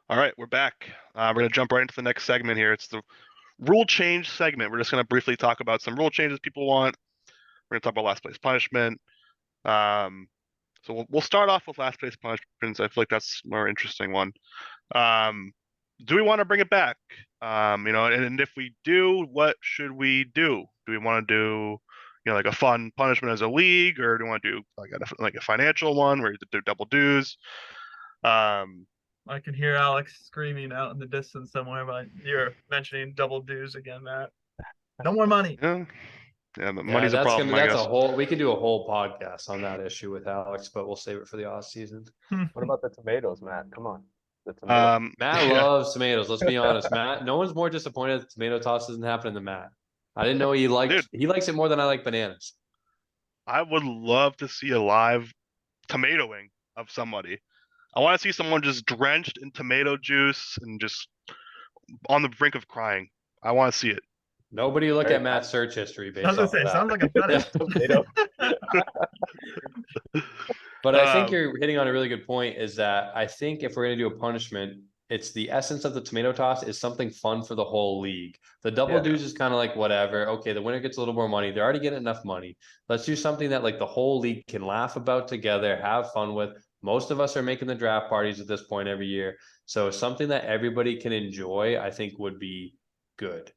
All right, we're back. We're going to jump right into the next segment here. It's the rule change segment. We're just going to briefly talk about some rule changes people want. We're going to talk about last place punishment. Um, so we'll start off with last place punishments. I feel like that's a more interesting one. Um, do we want to bring it back? And if we do, what should we do? Do we want to do, like a fun punishment as a league, or do we want to do like a financial one where you do double dues? Um, I can hear Alex screaming out in the distance somewhere, but you're mentioning double dues again, Matt. No more money. yeah, yeah, the Yeah, money's a problem, I that's a guess. whole. We could do a whole podcast on that issue with Alex, but we'll save it for the off season. What about the tomatoes, Matt? Come on. The tomatoes. Matt Yeah, loves tomatoes. Let's be honest, Matt. No one's more disappointed that the tomato toss doesn't happen than Matt. I didn't know dude, he likes it more than I like bananas. I would love to see a live tomatoing of somebody. I want to see someone just drenched in tomato juice and just on the brink of crying. I want to see it. Nobody look Very at Matt's search history I based was on gonna say, it that. sounds like a fetish. Tomato. But I think Um, you're hitting on a really good point is that I think if we're going to do a punishment, it's the essence of the tomato toss is something fun for the whole league. The double Yeah. dues is kind of like whatever. Okay, the winner gets a little more money. They're already getting enough money. Let's do something that like the whole league can laugh about together, have fun with. Most of us are making the draft parties at this point every year. So something that everybody can enjoy, I think would be good.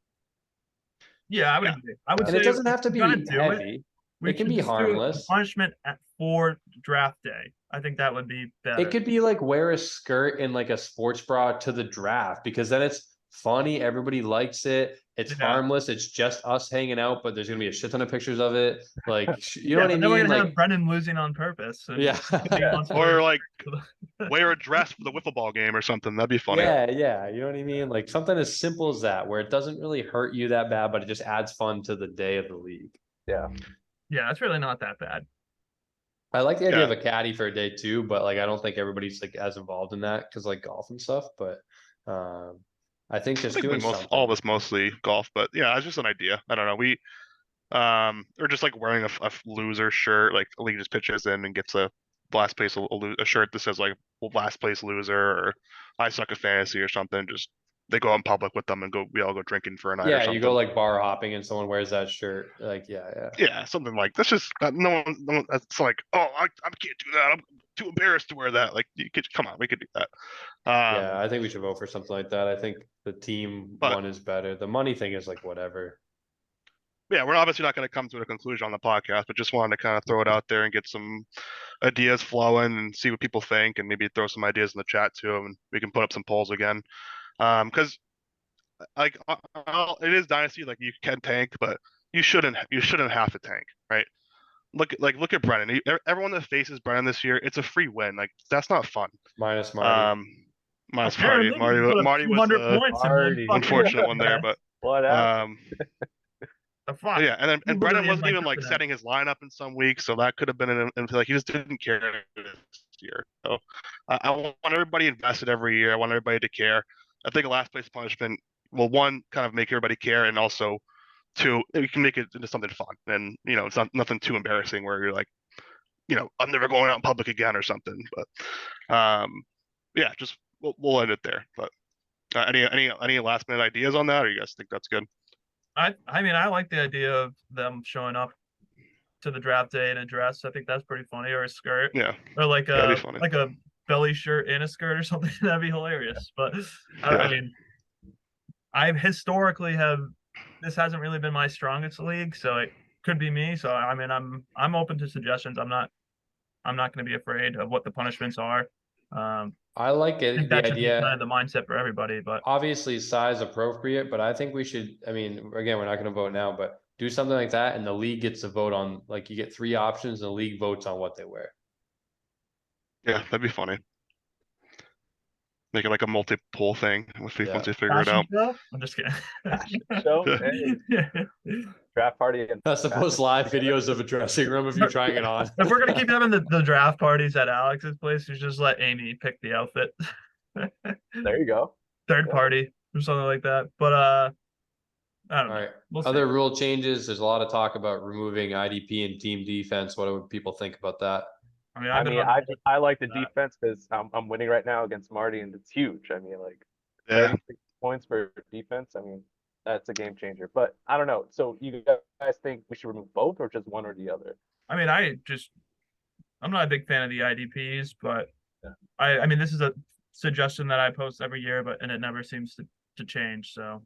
Yeah, I would Yeah. agree. I would And say it doesn't have to if be we're gonna do heavy. we It can should be just do a harmless. punishment for draft day. I think that would be better. It could be like wear a skirt and like a sports bra to the draft because then it's funny. Everybody likes it. It's Yeah. harmless. It's just us hanging out, but there's gonna be a shit ton of pictures of it. Like, you know Yeah, what I but then we're mean? gonna Like, have Brendan losing on purpose. And yeah, he wants to or wear- like wear a dress for the wiffle ball game or something. That'd be funny. yeah. You know what I mean? Like something as simple as that, where it doesn't really hurt you that bad, but it just adds fun to the day of the league. Yeah. Yeah, that's really not that bad. I like the idea Yeah. of a caddy for a day too, but like I don't think everybody's like as involved in that because like golf and stuff. But I think I just think doing all of something. us mostly golf, but yeah, it's just an idea. I don't know. Or just like wearing a loser shirt, like a league just pitches in and gets a last place a shirt that says like last place loser or I suck at fantasy or something. Just they go out in public with them and we all go drinking for a night or Yeah, something. you go like bar hopping and someone wears that shirt. Like, yeah. Yeah, something like that's just no one. It's like, oh, I can't do that. I'm too embarrassed to wear that. Like, you could come on, we could do that. Yeah, I think we should vote for something like that. I think the team But- one is better. The money thing is like whatever. Yeah, we're obviously not going to come to a conclusion on the podcast, but just wanted to kind of throw it out there and get some ideas flowing and see what people think, and maybe throw some ideas in the chat too, and we can put up some polls again. Because like it is dynasty, like you can tank, but you shouldn't have to tank, right? Look at Brennan. Everyone that faces Brennan this year, it's a free win. Like that's not fun. Minus Marty. Minus Apparently, Marty. he put up Marty was 200 the points in one Marty. fucking unfortunate one there, game. but What happened? The fuck? yeah, and He Brennan literally wasn't had even my like internet. setting his lineup in some weeks, so that could have been like he just didn't care this year. So I want everybody invested every year. I want everybody to care. I think a last place punishment will one kind of make everybody care, and also two, you can make it into something fun, and it's not nothing too embarrassing where you're like, I'm never going out in public again or something. But yeah, just we'll end it there. But any last minute ideas on that, or you guys think that's good? I mean, I like the idea of them showing up to the draft day in a dress. I think that's pretty funny, or a skirt, Yeah, or like that'd a be funny. like a belly shirt and a skirt or something. That'd be hilarious. But I Yeah. mean, I've historically have this hasn't really been my strongest league, so it could be me. So I mean, I'm open to suggestions. I'm not going to be afraid of what the punishments are. I like I it. think The that should be kind idea, of the mindset for everybody. But obviously, size appropriate, but I think we should. I mean, again, we're not going to vote now, but do something like that, and the league gets to vote on. Like, you get 3 options, and the league votes on what they wear. Yeah, that'd be funny. Make it like a multi-poll thing once we Yeah. figure it fashion out. show? I'm just kidding. So, hey, draft party. And That's the most live videos of a dressing room if you're trying it on. If we're gonna keep having the draft parties at Alex's place, we should just let Amy pick the outfit. There you go. Third Yeah. party or something like that. But I don't All know. right. We'll see. Other rule changes. There's a lot of talk about removing IDP and team defense. What do people think about that? I mean, I I've been mean, on I like the that. defense because I'm winning right now against Marty, and it's huge. I mean, like Yeah. 36 points for defense. I mean, that's a game changer. But I don't know. So you guys think we should remove both or just one or the other? I mean, I'm not a big fan of the IDPs, but Yeah. I mean, this is a suggestion that I post every year, and it never seems to change. So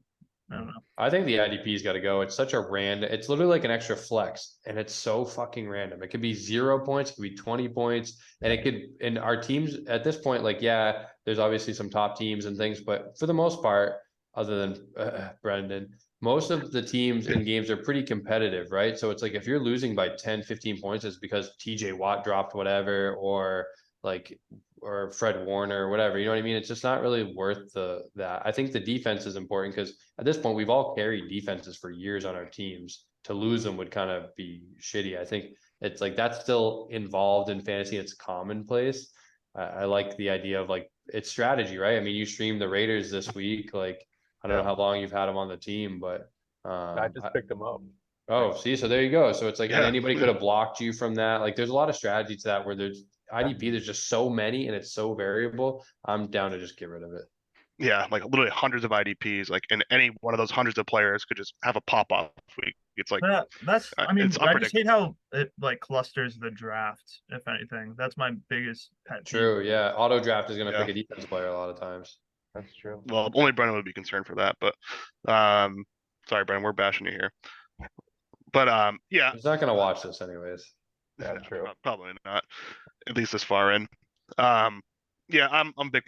I don't know. I think the IDP's got to go. It's such a random, it's literally like an extra flex and it's so fucking random. It could be 0 points, it could be 20 points. And it could, and our teams at this point, like, yeah, there's obviously some top teams and things, but for the most part, other than Brendan, most of the teams in games are pretty competitive, right? So it's like, if you're losing by 10, 15 points, it's because TJ Watt dropped whatever, or like, or Fred Warner or whatever, you know what I mean? It's just not really worth that. I think the defense is important because at this point, we've all carried defenses for years on our teams. To lose them would kind of be shitty. I think it's like, that's still involved in fantasy. It's commonplace. I like the idea of like, it's strategy, right? I mean, you streamed the Raiders this week. Like, I don't know how long you've had them on the team, but I just picked them up. oh, see, so there you go. So it's like, and Yeah. anybody could have blocked you from that. Like, there's a lot of strategy to that where there's IDP, there's just so many and it's so variable. I'm down to just get rid of it. Yeah, like literally hundreds of IDPs, like, and any one of those hundreds of players could just have a pop off week. It's like That's I mean, it's I just hate unpredictable. how it like clusters the draft, if anything. That's my biggest pet peeve. True, yeah. Auto draft is gonna Yeah. pick a defense player a lot of times. That's true. Well, only Brennan would be concerned for that, but sorry, Brennan, we're bashing you here. But yeah, He's not gonna watch this anyways. Yeah, true. probably not, at least this far in. Yeah, I'm a big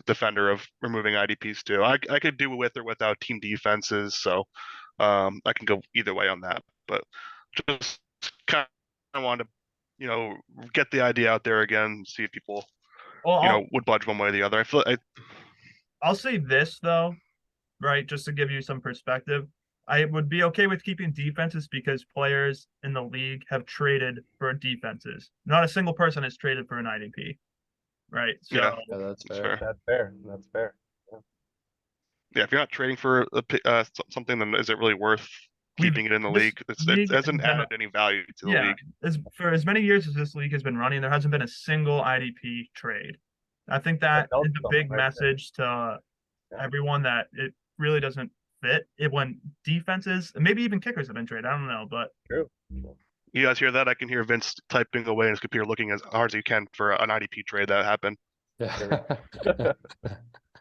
defender of removing IDPs too. I could do with or without team defenses, so I can go either way on that. But just kind of want to, get the idea out there again, see if people, Well, would budge one way or the other. I'll say this though, right? Just to give you some perspective. I would be okay with keeping defenses because players in the league have traded for defenses. Not a single person has traded for an IDP. Right. So Yeah. Yeah, that's That's fair. fair. That's fair. That's fair. Yeah, if you're not trading for something, then is it really worth keeping it in the this league? It league hasn't has been- added any value to the yeah, league. for as many years as this league has been running, there hasn't been a single IDP trade. I think that tells is a something big right there. message to Yeah. everyone that it really doesn't fit. It when defenses, maybe even kickers have been traded. I don't know, but True. You guys hear that? I can hear Vince typing away in his computer, looking as hard as he can for an IDP trade that happened. Yeah.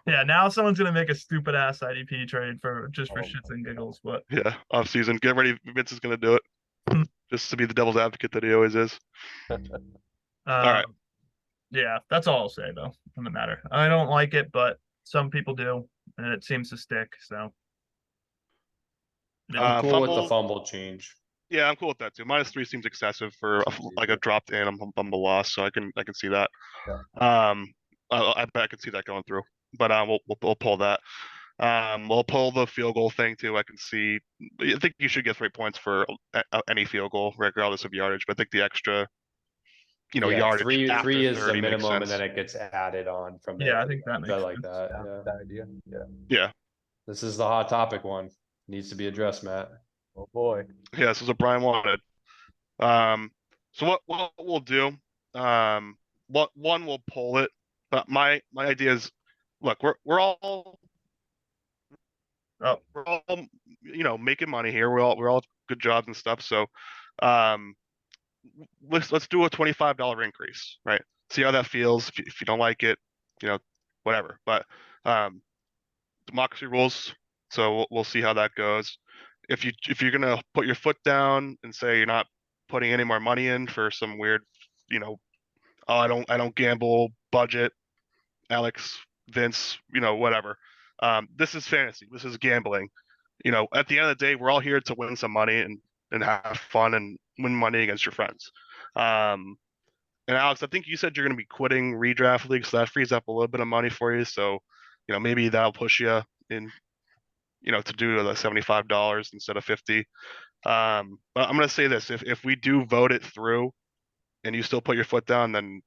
yeah, now someone's gonna make a stupid ass IDP trade for Oh. shits and giggles. But Yeah, off season. Get ready, Vince is gonna do Hmm. it. Just to be the devil's advocate that he always is. right. Yeah, that's all I'll say though. Doesn't matter. I don't like it, but some people do, and it seems to stick. So I'm cool with the Fumble- fumble change. Yeah, I'm cool with that too. -3 seems excessive for like a dropped and a fumble loss, so I can see that. I bet I could see that going through, but we'll pull that. We'll pull the field goal thing too. I can see. I think you should get 3 points for any field goal, regardless of yardage. But I think the extra, Yeah, yardage. three after is the 30 makes minimum and sense. then it gets added on from there. yeah, I think that makes I like sense. that, Yeah, yeah. that idea. Yeah. Yeah, This is the hot topic one. Needs to be addressed, Matt. Oh boy. yeah. This is what Brian wanted. So what we'll do, we'll pull it. But my idea is, look, we're all Oh, we're all making money here. We're all good jobs and stuff. So let's do a $25 increase, right? See how that feels. If you don't like it, whatever. But democracy rules. So we'll see how that goes. If you're gonna put your foot down and say you're not putting any more money in for some weird, oh, I don't gamble budget, Alex, Vince, whatever. This is fantasy. This is gambling. At the end of the day, we're all here to win some money and have fun and win money against your friends. And Alex, I think you said you're going to be quitting redraft leagues, so that frees up a little bit of money for you. So, maybe that'll push you in, to do the $75 instead of 50. But I'm going to say this: if we do vote it through, and you still put your foot down, then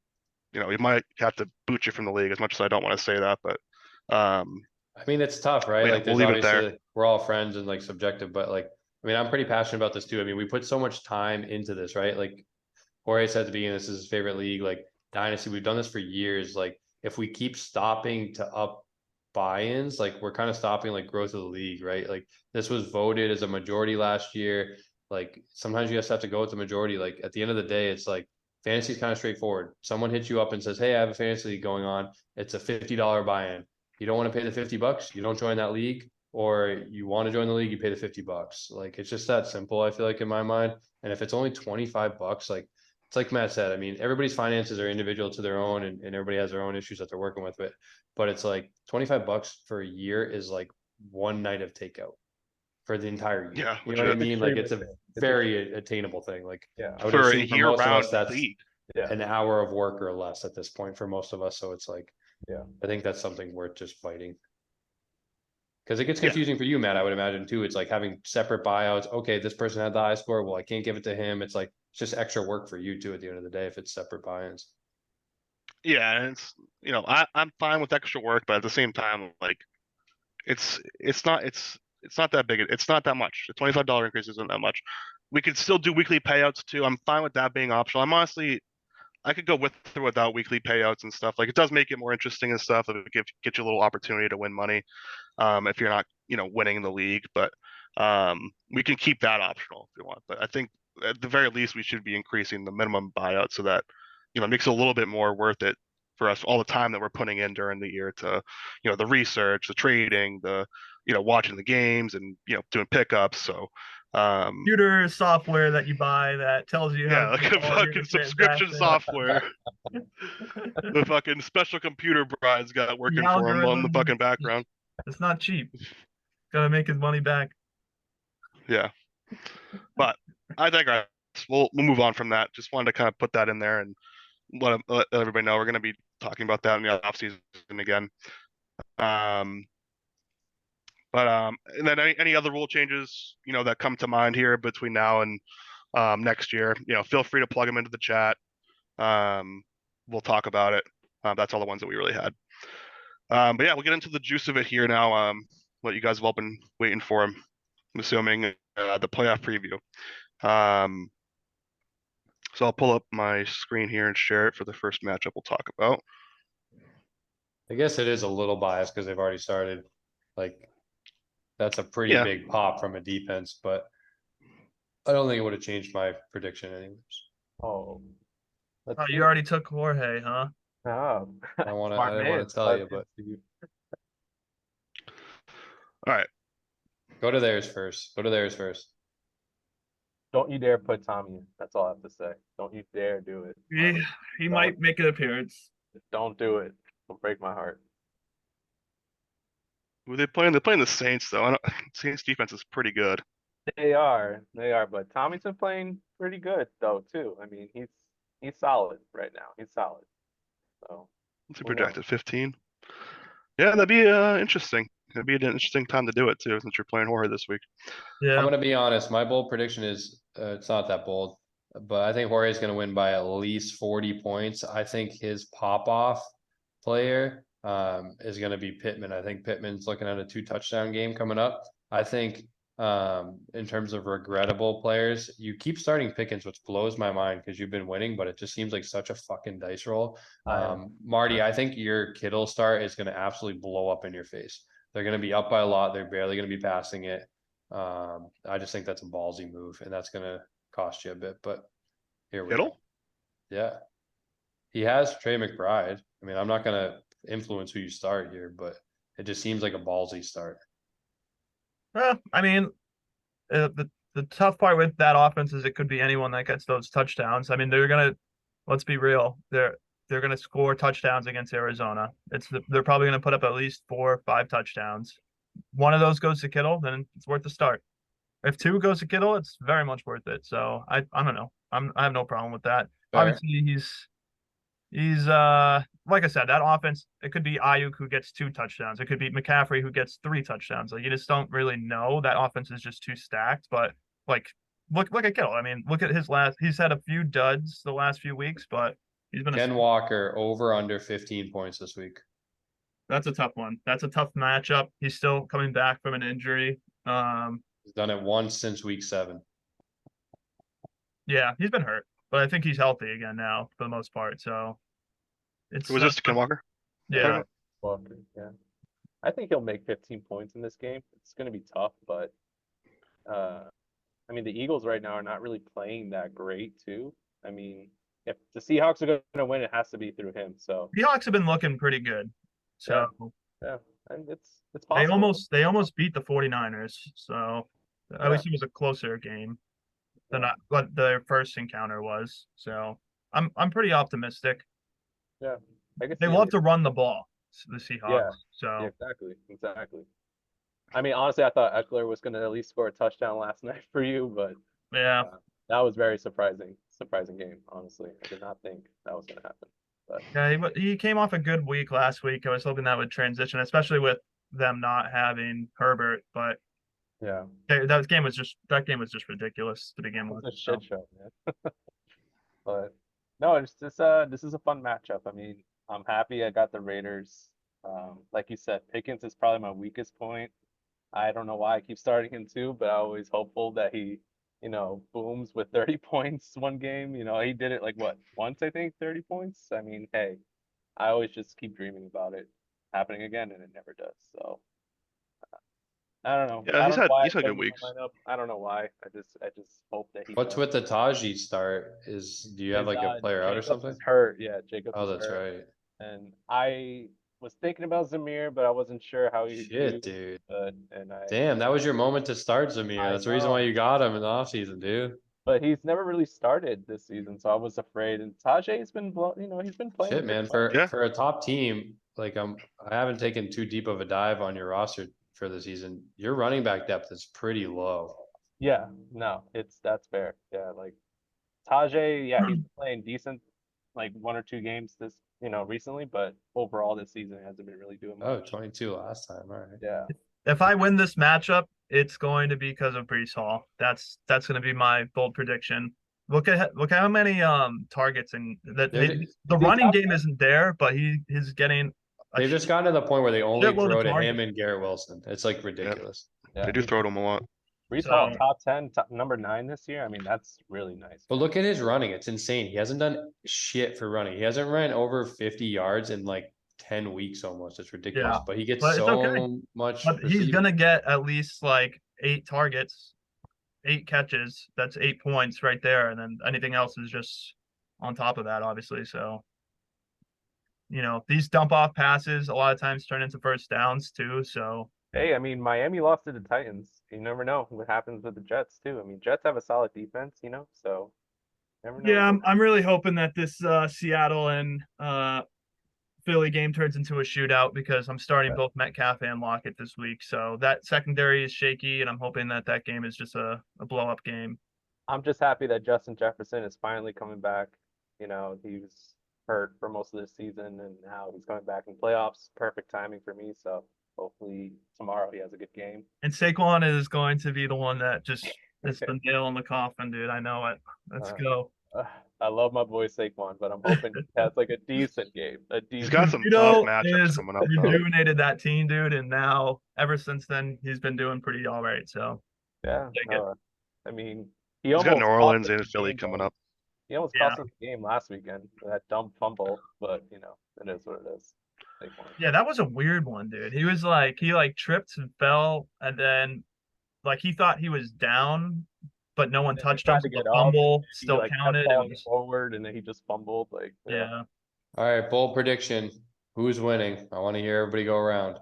we might have to boot you from the league. As much as I don't want to say that, but I mean, it's tough, right? Yeah, Like, there's we'll leave it there. obviously, we're all friends and like subjective, but like, I mean, I'm pretty passionate about this too. I mean, we put so much time into this, right? Like, Jorge said at the beginning, this is his favorite league, like Dynasty, we've done this for years. Like, if we keep stopping to up buy-ins, like we're kind of stopping like growth of the league, right? Like, this was voted as a majority last year. Like, sometimes you just have to go with the majority. Like, at the end of the day, it's like fantasy is kind of straightforward. Someone hits you up and says, hey, I have a fantasy league going on. It's a $50 buy-in. You don't want to pay the $50, you don't join that league, or you want to join the league, you pay the $50. Like, it's just that simple, I feel like, in my mind. And if it's only $25, like, it's like Matt said, I mean, everybody's finances are individual to their own, and everybody has their own issues that they're working with it. But it's like $25 for a year is like one night of takeout for the entire year. Yeah, You know what I legit. mean? Like, it's a Extremely fair. very attainable thing. Like, Yeah, I would For a assume for most of year-round us, that's league. yeah, an hour of work or less at this point for most of us. So it's like, Yeah. I think that's something worth just fighting. Cause it gets Yeah. confusing for you, Matt, I would imagine too. It's like having separate buyouts. Okay, this person had the high score. Well, I can't give it to him. It's like, it's just extra work for you too, at the end of the day, if it's separate buy-ins. Yeah, and it's I'm fine with extra work, but at the same time, like it's not that big. It's not that much. A $25 increase isn't that much. We could still do weekly payouts too. I'm fine with that being optional. I could go with or without weekly payouts and stuff. Like, it does make it more interesting and stuff. It get you a little opportunity to win money. If you're not, winning the league, but we can keep that optional if you want. But I think at the very least we should be increasing the minimum buyout so that, it makes it a little bit more worth it for us, all the time that we're putting in during the year to, the research, the trading, the, watching the games and, doing pickups. So, Computer software that you buy that tells you how yeah, to like do a all your fucking subscription transactions. software. The fucking special computer Brian's got working for him on the algorithm. fucking background. It's not cheap. Gotta make his money back. Yeah. But I digress. We'll move on from that. Just wanted to kind of put that in there and let everybody know we're going to be talking about that in the off season again. And then any other rule changes, that come to mind here between now and next year, feel free to plug them into the chat. We'll talk about it. That's all the ones that we really had. But yeah, we'll get into the juice of it here now. What you guys have all been waiting for, I'm assuming, the playoff preview. So I'll pull up my screen here and share it for the first matchup we'll talk about. I guess it is a little biased because they've already started. Like, that's a pretty Yeah. big pop from a defense, but I don't think it would have changed my prediction anyways. oh. Let's Oh, see. you already took Jorge, huh? Oh. I didn't want Smart to man, tell smart you, man. but All right. go to theirs first. Go to theirs first. Don't you dare put Tommy in. That's all I have to say. Don't you dare do it. He might make an appearance. Don't do it. It'll break my heart. Who are they playing? They're playing the Saints, though. Saints defense is pretty good. They are, but Tommy's been playing pretty good though too. I mean, he's solid right now. He's solid. So What's he Who knows? projected? 15. Yeah, that'd be interesting. It'd be an interesting time to do it too, since you're playing Jorge this week. I'm Yeah. gonna be honest. My bold prediction is it's not that bold, but I think Jorge is gonna win by at least 40 points. I think his pop off player is gonna be Pittman. I think Pittman's looking at a 2-touchdown game coming up. I think in terms of regrettable players, you keep starting Pickens, which blows my mind because you've been winning, but it just seems like such a fucking dice roll. Marty, I think your Kittle start is gonna absolutely blow up in your face. They're gonna be up by a lot. They're barely gonna be passing it. I just think that's a ballsy move, and that's gonna cost you a bit. But here we go. Kittle? Yeah, he has Trey McBride. I mean, I'm not gonna influence who you start here, but it just seems like a ballsy start. Well, I mean, the tough part with that offense is it could be anyone that gets those touchdowns. I mean, let's be real, they're gonna score touchdowns against Arizona. They're probably gonna put up at least 4 or 5 touchdowns. One of those goes to Kittle, then it's worth the start. If 2 goes to Kittle, it's very much worth it. So I don't know. I have no problem with that. Fair. Obviously, he's like I said, that offense, it could be Ayuk who gets 2 touchdowns. It could be McCaffrey who gets 3 touchdowns. Like, you just don't really know. That offense is just too stacked. But like, look at Kittle. I mean, look at he's had a few duds the last few weeks, but he's been Ken Walker over under 15 points this week. that's a tough one. That's a tough matchup. He's still coming back from an injury. He's done it once since week 7. Yeah, he's been hurt. but I think he's healthy again now for the most part. So it's Was this Skinwalker? yeah. Walker, yeah. I think he'll make 15 points in this game. It's going to be tough, but I mean, the Eagles right now are not really playing that great, too. I mean, if the Seahawks are going to win, it has to be through him. So Seahawks have been looking pretty good. So yeah, and it's they possible. almost beat the 49ers. So at least it was a closer game than Yeah. what their first encounter was. So I'm pretty optimistic. Yeah, I could They see love it. to run the ball, the Seahawks. Yeah, So Yeah, exactly. I mean, honestly, I thought Eckler was going to at least score a touchdown last night for you, but yeah. that was very surprising game. Honestly, I did not think that was going to happen. But Yeah, he came off a good week last week. I was hoping that would transition, especially with them not having Herbert. But yeah, that game was just ridiculous to begin with. it's a So, shit show, man. But no, it's just this is a fun matchup. I mean, I'm happy I got the Raiders. Like you said, Pickens is probably my weakest point. I don't know why I keep starting him too, but I'm always hopeful that he, booms with 30 points one game. He did it like what, once I think, 30 points. I mean, hey, I always just keep dreaming about it happening again, and it never does. So I don't know. Yeah, I he's don't know had why I he's had put good him in weeks. my lineup. I don't know why. I just hope that he What's does. with the Taji start? Do you have Is, like a player out or Jacobs something? is hurt. Yeah, Jacobs Oh, is that's hurt. right. And I was thinking about Zamir, but I wasn't sure how he would do. Shit, dude. And I Damn, that was your moment to start Zamir. I That's the reason why know. you got him in the offseason, dude. But he's never really started this season, so I was afraid. And Tajay's been, he's been playing Shit, pretty man. well. Yeah. For a top team, like I haven't taken too deep of a dive on your roster for the season. Your running back depth is pretty low. Yeah, no, that's fair. Yeah, like Tajay, yeah, he's been playing decent, like 1 or 2 games this, recently, but overall this season hasn't been really doing Oh, much. 22 last time. All right. Yeah, if I win this matchup, it's going to be because of Brees Hall. That's going to be my bold prediction. Look at how many targets and that They're- the running game isn't there, but he's getting a They've just gotten to the point where they only shitload of throw to targets. him and Garrett Wilson. It's like ridiculous. yeah. They do throw to him a lot. Brees Hall, So- top 10, number 9 this year. I mean, that's really nice. But look at his running. It's insane. He hasn't done shit for running. He hasn't ran over 50 yards in like 10 weeks almost. It's ridiculous. Yeah. But he gets But it's so okay. much. But he's receiving. gonna get at least like 8 targets, 8 catches. That's 8 points right there, and then anything else is just on top of that, obviously. So, these dump off passes a lot of times turn into first downs too. So Hey, I mean, Miami lost to the Titans. You never know what happens with the Jets too. I mean, Jets have a solid defense, so never know. yeah, I'm really hoping that this Seattle and Philly game turns into a shootout because I'm starting both Metcalf and Lockett this week. So that secondary is shaky, and I'm hoping that game is just a blow up game. I'm just happy that Justin Jefferson is finally coming back. He was hurt for most of the season, and now he's coming back in playoffs. Perfect timing for me. So hopefully tomorrow he has a good game. And Saquon is going to be the one that just is the nail in the coffin, dude. I know it. Let's go. I love my boy Saquon, but I'm hoping he has like a decent game. He's got some Tito tough matchups is coming up. Though. rejuvenated that team, dude, and now ever since then he's been doing pretty all right. So Yeah. Take it. I mean, He's got almost New cost Orleans us and the Philly game, coming though. up. He almost Yeah. cost us the game last weekend with that dumb fumble, but it is what it is. Saquon. yeah, that was a weird one, dude. He tripped and fell, and then he thought he was down, but no one And he touched him. tried So to the get up, fumble He still like kept counted. It falling was, forward, and then he just fumbled. yeah. All right, bold prediction. Who's winning? I want to hear everybody go around.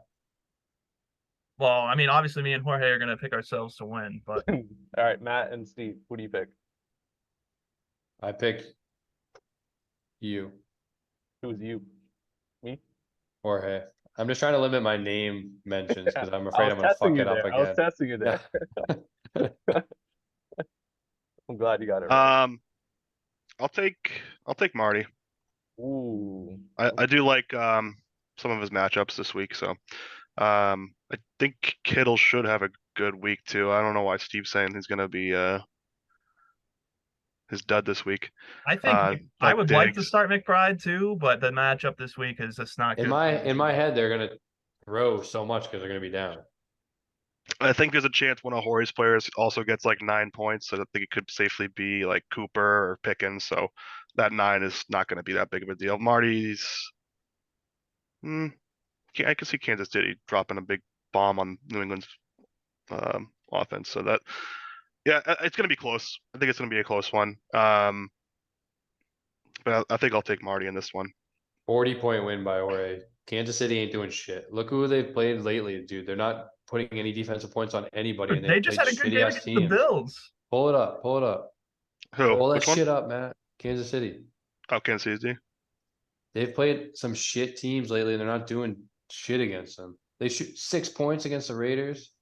Well, I mean, obviously, me and Jorge are gonna pick ourselves to win, but All right, Matt and Steve, who do you pick? I pick you, Who's you? Me? Jorge. I'm just trying to limit my name mentions because I'm I afraid was I'm gonna fuck testing you it up there. I was again. testing you there. I'm glad you got it right. I'll take Marty. Ooh. I do like some of his matchups this week, so I think Kittle should have a good week too. I don't know why Steve's saying he's gonna be his dud this week. I think I like would like to Diggs. start McBride too, but the matchup this week is just not good. In my head, they're gonna throw so much because they're gonna be down. I think there's a chance one of Horry's players also gets like 9 points, so I think it could safely be like Cooper or Pickens. So that 9 is not going to be that big of a deal. Marty's, I can see Kansas City dropping a big bomb on New England's offense. So that, yeah, it's going to be close. I think it's going to be a close one. But I think I'll take Marty in this one. 40-point win by Ore. Kansas City ain't doing shit. Look who they've played lately, dude. They're not putting any defensive points on anybody, and They they just played had a good shitty game ass against the teams. Bills. Pull it up. Pull it up. Who? Pull that Which one? shit up, Matt. Kansas City. Oh, Kansas City. They've played some shit teams lately, and they're not doing shit against them. They shoot 6 points against the Raiders.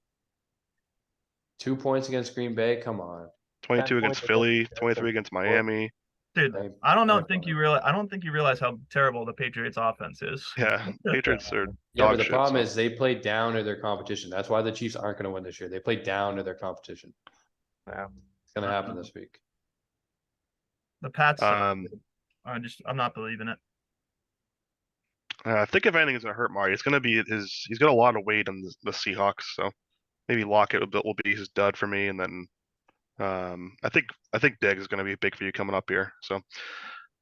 2 points against Green Bay. Come on. 22 points against against Philly, the 23 Jets. against Miami. Dude, They- I don't know. they're Think you fine. realize? I don't think you realize how terrible the Patriots' offense is. Yeah, Patriots are Yeah, dog but the shit, problem so. is they play down to their competition. That's why the Chiefs aren't going to win this year. They play down to their competition. Yeah. It's going to happen this week. The Pats. Um, I'm not believing it. I think if anything is gonna hurt Marty, it's gonna be he's got a lot of weight on the Seahawks, so maybe Lockett will be his dud for me, and then I think Diggs is gonna be big for you coming up here. So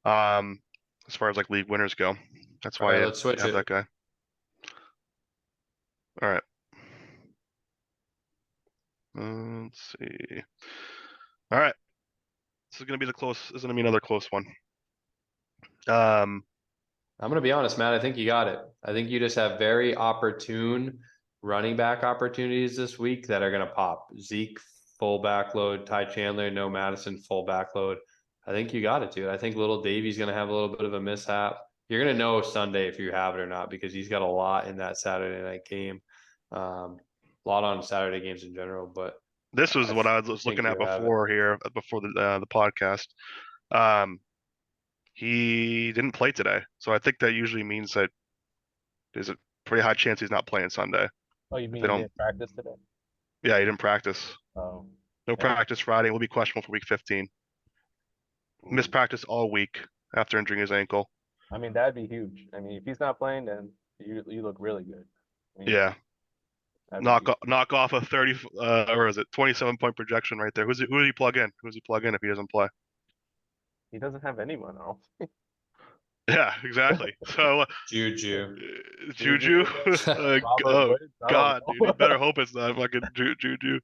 as far as like league winners go, that's why Alright, you let's switch have it. that guy. All right. Let's see. All right. This is gonna be This is gonna be another close one. I'm going to be honest, Matt. I think you got it. I think you just have very opportune running back opportunities this week that are going to pop. Zeke, full backload. Ty Chandler, no Madison, full backload. I think you got it, dude. I think little Davey's going to have a little bit of a mishap. You're going to know Sunday if you have it or not because he's got a lot in that Saturday night game. A lot on Saturday games in general, but This was I what I was think looking at you have it. before the podcast. He didn't play today, so I think that usually means that there's a pretty high chance he's not playing Sunday. Oh, you mean They you don't- didn't practice today? Yeah, he didn't practice. Oh. No Yeah. practice Friday. Will be questionable for week 15. Missed practice all week after injuring his ankle. I mean, that'd be huge. I mean, if he's not playing, then you look really good. I mean, Yeah, that'd be knock huge. knock off a 30 or is it 27-point projection right there? Who does he plug in? Who does he plug in if he doesn't play? He doesn't have anyone else. Yeah, exactly. So Juju. Juju, Robert oh Woods? I don't God, know. dude, you better hope it's not fucking Juju.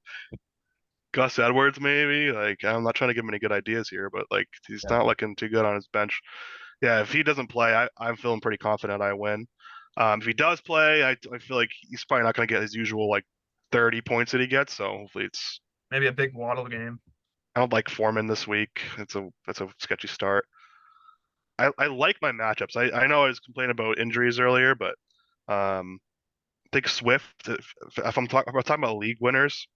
Gus Edwards, maybe. Like, I'm not trying to give him any good ideas here, but like, he's Yeah. not looking too good on his bench. Yeah, if he doesn't play, I'm feeling pretty confident I win. If he does play, I feel like he's probably not going to get his usual like 30 points that he gets. So hopefully it's. Maybe a big Waddle game. I don't like Foreman this week. That's a sketchy start. I like my matchups. I know I was complaining about injuries earlier, but I think Swift. If I'm talking about league winners,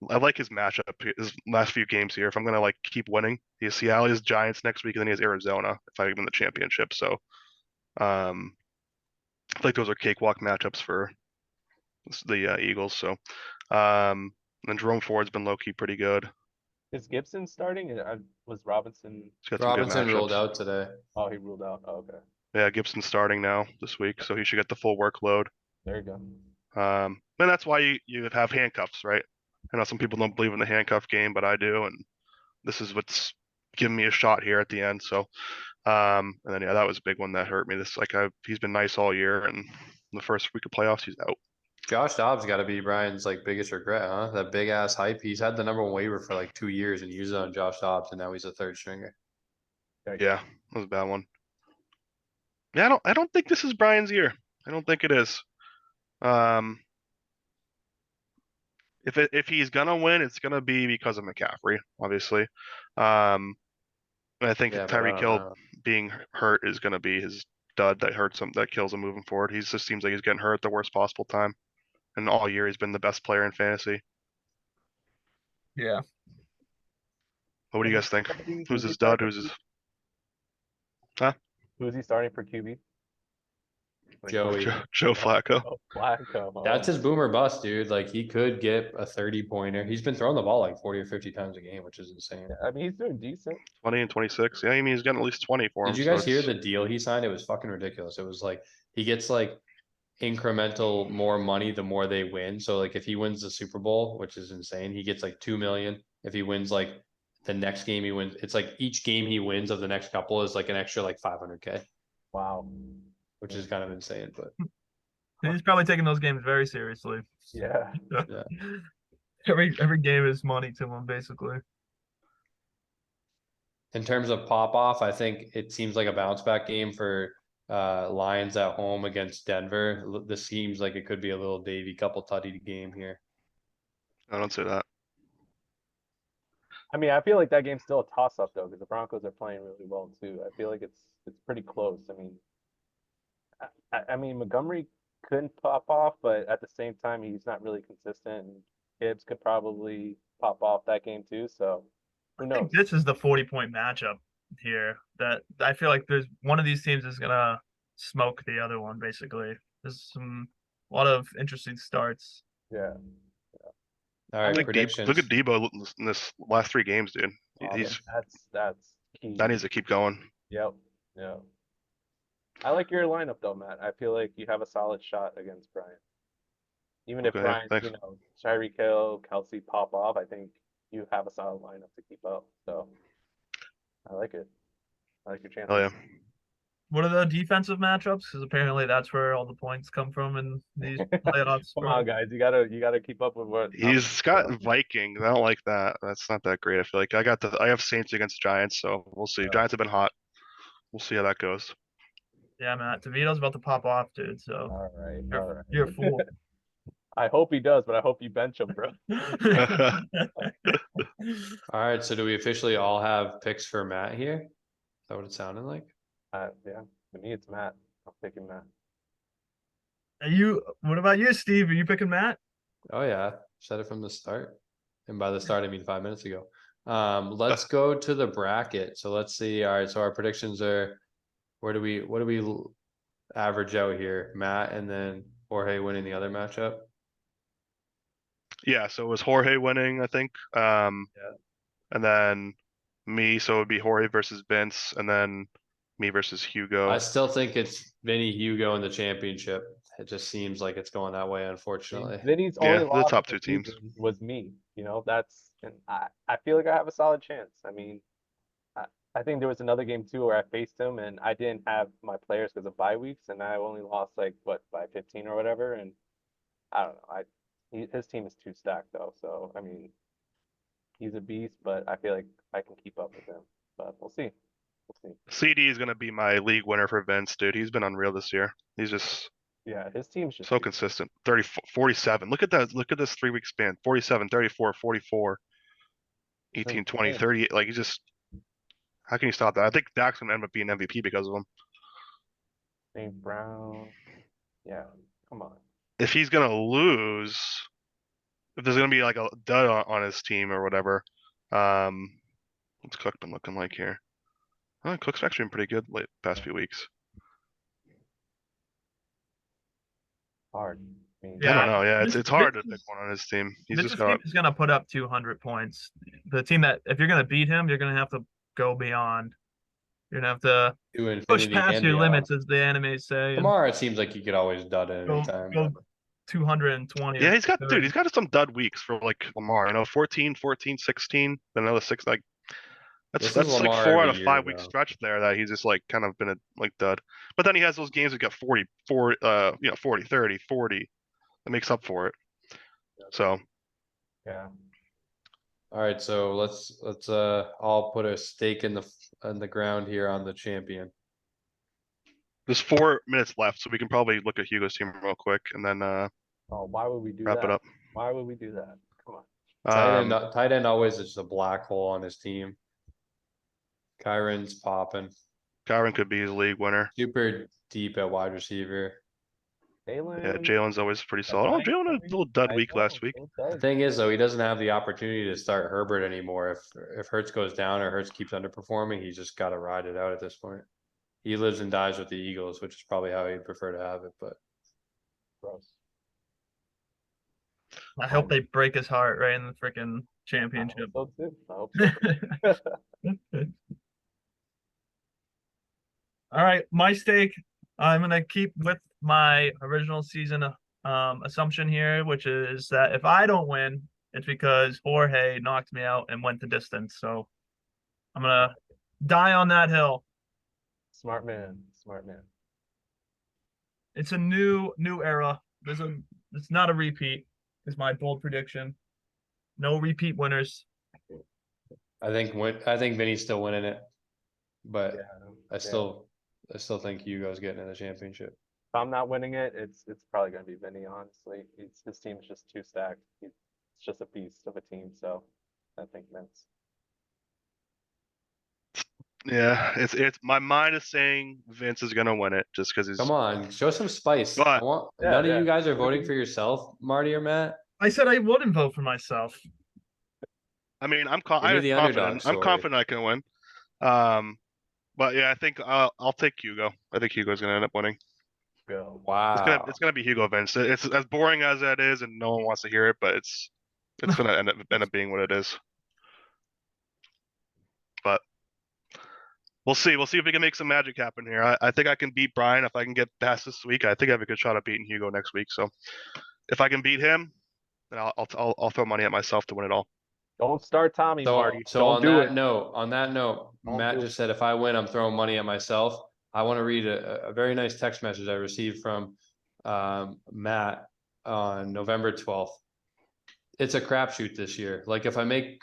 I like his matchup, his last few games here. If I'm gonna like keep winning, he has Seattle, he has Giants next week, and then he has Arizona if I win the championship. So, I think those are cakewalk matchups for the Eagles. So, and Jerome Ford's been low key pretty good. Is Gibson starting? Was Robinson? He's got some good Robinson ruled matchups. out today. Oh, he ruled out. Oh, okay. Yeah, Gibson's starting now this week, so he should get the full workload. There you go. And that's why you have handcuffs, right? I know some people don't believe in the handcuff game, but I do, and this is what's giving me a shot here at the end. So, and then yeah, that was a big one that hurt me. He's been nice all year, and the first week of playoffs, he's out. Josh Dobbs got to be Brian's like biggest regret, huh? That big ass hype. He's had the #1 waiver for like 2 years and used it on Josh Dobbs, and now he's a third stringer. Yeah, that was a bad one. Yeah, I don't think this is Brian's year. I don't think it is. If he's gonna win, it's gonna be because of McCaffrey, obviously. I think Yeah, but I Tyreek don't Hill know. being hurt is gonna be his dud that kills him moving forward. He just seems like he's getting hurt at the worst possible time. And all year he's been the best player in fantasy. Yeah. What do you guys think? Who's his dud? Who's his Who's he starting for QB? Like, Joey. Joe Flacco? Oh, Flacco. Oh, That's his boomer bust, dude. Like he could get a 30-pointer. He's been throwing the ball like 40 or 50 times a game, which is insane. I mean, he's doing decent. 20 and 26. Yeah, I mean he's getting at least 20 for him. Did you so guys hear it's- the deal he signed? It was fucking ridiculous. It was like he gets like incremental more money the more they win. So like if he wins the Super Bowl, which is insane, he gets like 2 million. If he wins like the next game he wins, it's like each game he wins of the next couple is like an extra like 500K, Wow. which is kind of insane, but He's probably taking those games very seriously. Yeah. Yeah. Every game is money to him, basically. in terms of pop off, I think it seems like a bounce back game for Lions at home against Denver. This seems like it could be a little Davy couple tutty game here. I don't say that. I mean, I feel like that game's still a toss up though, because the Broncos are playing really well too. I feel like it's pretty close. I mean, I mean Montgomery couldn't pop off, but at the same time he's not really consistent. And Gibbs could probably pop off that game too. So who I knows? think this is the 40-point matchup here. That I feel like there's one of these teams is gonna smoke the other one. Basically, there's a lot of interesting starts. Yeah. All right, Look predictions. at Debo in this last 3 games, dude. Oh, He's that's key. that needs to keep going. Yep. Yeah. I like your lineup though, Matt. I feel like you have a solid shot against Brian. Even if Okay, Brian, thanks. Tyreek Hill, Kelsey pop off, I think you have a solid lineup to keep up. So I like it. I like your chances. Oh yeah. What are the defensive matchups? Because apparently that's where all the points come from in these playoffs. Come on, guys. You gotta keep up with what He's got Vikings. I don't like that. That's not that great. I feel like I have Saints against Giants, so we'll see. Yeah. Giants have been hot. We'll see how that goes. Yeah, Matt. DeVito's about to pop off, dude. So All right, you're, all right. you're a fool. I hope he does, but I hope you bench him, bro. All right, so do we officially all have picks for Matt here? Is that what it sounded like? Yeah, to me it's Matt. I'm picking Matt. Are you? What about you, Steve? Are you picking Matt? Oh yeah, said it from the start. And by the start, I mean 5 minutes ago. Let's go to the bracket. So let's see. All right, so our predictions are, what do we average out here? Matt and then Jorge winning the other matchup. Yeah, so it was Jorge winning, I think. Yeah. And then me, so it would be Jorge versus Vince, and then me versus Hugo. I still think it's Vinny Hugo in the championship. It just seems like it's going that way, unfortunately. Vinny's Yeah, only the loss top of the 2 teams. season was me. And I feel like I have a solid chance. I mean, I think there was another game too where I faced him and I didn't have my players because of bye weeks, and I only lost like by 15 or whatever. And I don't know. His team is too stacked though, so I mean, he's a beast, but I feel like I can keep up with him. But we'll see. We'll see. CD is gonna be my league winner for Vince, dude. He's been unreal this year. He's just Yeah, his team's just so too- consistent. 30, 47. Look at that. Look at this 3-week span. 47, 34, 44, 18, 20, insane. 38. Like, he's just, how can you stop that? I think Dak's gonna end up being MVP because of him. St. Brown. Yeah, come on. If he's gonna lose, if there's gonna be like a dud on his team or whatever, what's Cook been looking like here? Oh, Cook's actually been pretty good late past few weeks. Hard. I mean, I Yeah. don't know. Yeah, Vince- it's hard to Vince pick is- one on his team. He's Vince's just got team is gonna put up 200 points. The team that, if you're gonna beat him, you're gonna have to go beyond. You're gonna have to To push infinity past and your beyond. limits, as the animes say, and Tomorrow it seems like you could always dud at go, any time. go 220. Yeah, he's got or dude, he's got some dud weeks for like Lamar. 14, 14, 16, then another 6. Like This is that's like Lamar 4 out every of year, 5 week though. stretch there that he's just like kind of been a like dud. But then he has those games that got 40, 40, 30, 40. That makes up for it. So yeah. All right, so let's all put a stake in the ground here on the champion. there's 4 minutes left, so we can probably look at Hugo's team real quick and then Oh, why would we do wrap that? it up. Why would we do that? Come on. Tight end always is a black hole on his team. Kyron's popping. Kyron could be his league winner. Super deep at wide receiver. Jalen. Yeah, Jalen's always pretty solid. Oh, Jalen had a little dud week last week. The thing is, though, he doesn't have the opportunity to start Herbert anymore. If Hurts goes down or Hurts keeps underperforming, he's just got to ride it out at this point. He lives and dies with the Eagles, which is probably how he'd prefer to have it. But Gross. I hope they break his heart right in the freaking I championship. hope so too. I hope so. All right, my stake. I'm gonna keep with my original season assumption here, which is that if I don't win, it's because Jorge knocked me out and went the distance. So I'm gonna die on that hill. Smart man, smart man. It's a new era. It's not a repeat, is my bold prediction. No repeat winners. I think Vinny's still winning it, but Yeah, I still think Hugo's getting in the championship. If I'm not winning it, it's probably gonna be Vinny, honestly. His team's just too stacked. It's just a beast of a team, so I think Vince. Yeah, it's my mind is saying Vince is gonna win it just because he's. Come on, show some spice. I But- want, Yeah, none of yeah. you guys are voting for yourself, Marty or Matt? I said I wouldn't vote for myself. I mean, I'm You're the underdog, I'm sorry. confident I can win. But yeah, I think I'll take Hugo. I think Hugo's gonna end up winning. Go. Wow. It's gonna be Hugo Vince. It's as boring as that is, and no one wants to hear it, but it's gonna end up being what it is. But we'll see. We'll see if we can make some magic happen here. I think I can beat Brian if I can get past this week. I think I have a good shot at beating Hugo next week. So if I can beat him, then I'll throw money at myself to win it all. Don't start Tommy, So, Marty. so Don't on do that it. note, Don't Matt do just said if I win, I'm throwing money at myself. I want to read a very nice text message I received from Matt on November 12th. It's a crapshoot this year. Like if I make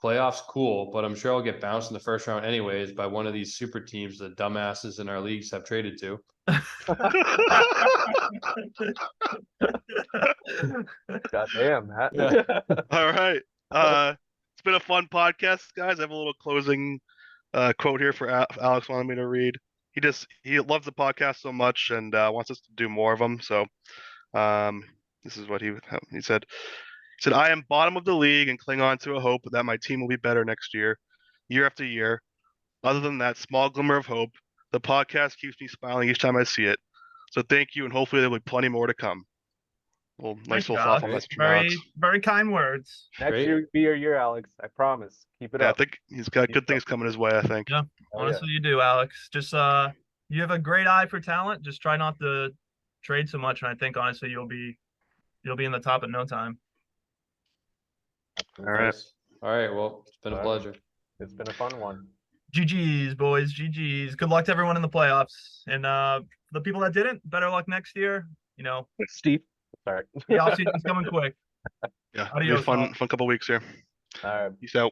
playoffs, cool, but I'm sure I'll get bounced in the first round anyways by one of these super teams the dumbasses in our leagues have traded to. God damn, Matt. Yeah. All right. It's been a fun podcast, guys. I have a little closing quote here for Alex wanted me to read. He loves the podcast so much and wants us to do more of them. So this is what he said. He said, "I am bottom of the league and cling on to a hope that my team will be better next year after year. Other than that small glimmer of hope, the podcast keeps me smiling each time I see it. So thank you, and hopefully there will be plenty more to come." Well, nice Thank little you, thoughtful Alex. message from Alex. Very kind words. Next Great. year be your year, Alex. I promise. Keep it Yeah, I up. think he's got good things coming his way, I think. Yeah. Oh, Honestly, you do, Alex. Just you have a great eye for talent. Just try not to trade so much, and I think honestly you'll be in the top in no time. All right. Nice. All right. Well, it's been a All right. pleasure. It's been a fun one. GG's, boys. GG's. Good luck to everyone in the playoffs. And the people that didn't, better luck next year. You know, Steve. Sorry. the offseason's coming quick. Yeah, it'll be a Adios, all. fun couple weeks here. All right. Peace out.